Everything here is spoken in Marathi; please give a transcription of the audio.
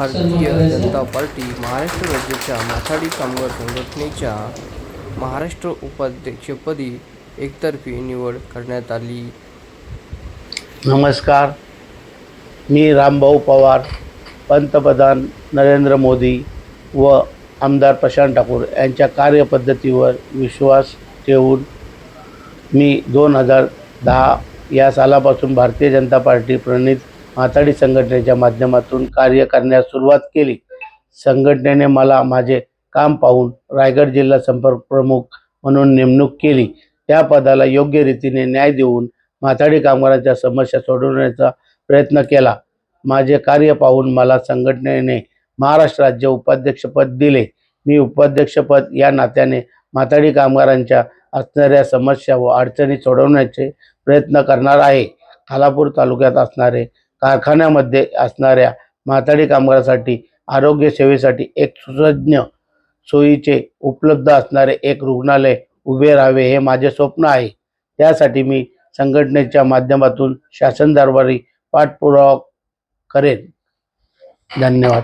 भारतीय जनता पार्टी महाराष्ट्र राज्याच्या माथाडी कामगार संघटनेच्या महाराष्ट्र उपाध्यक्षपदी एकतर्फी निवड करण्यात आली. नमस्कार, मी रामभाऊ पवार, पंतप्रधान नरेंद्र मोदी व आमदार प्रशांत ठाकूर यांच्या कार्यपद्धतीवर विश्वास ठेवून मी 2010 या सालापासून भारतीय जनता पार्टी प्रणित माथाडी संघटनेच्या माध्यमातून कार्य करण्यास सुरुवात केली. संघटनेने मला माझे काम पाहून रायगड जिल्हा संपर्क प्रमुख म्हणून नेमणूक केली. त्या पदाला योग्य रीतीने न्याय देऊन माथाडी कामगारांच्या समस्या सोडवण्याचा प्रयत्न केला. माझे कार्य पाहून मला संघटनेने महाराष्ट्र राज्य उपाध्यक्षपद दिले. मी उपाध्यक्षपद या नात्याने माथाडी कामगारांच्या असणाऱ्या समस्या व अडचणी सोडवण्याचे प्रयत्न करणार आहे. खालापूर तालुक्यात असणारे कारखान्यामध्ये असणाऱ्या माथाडी कामगारांसाठी आरोग्य सेवेसाठी एक सुसज्ज सोयीचे उपलब्ध असणारे एक रुग्णालय उभे राहावे हे माझे स्वप्न आहे. त्यासाठी मी संघटनेच्या माध्यमातून शासन दरबारी पाठपुरावा करेन. धन्यवाद.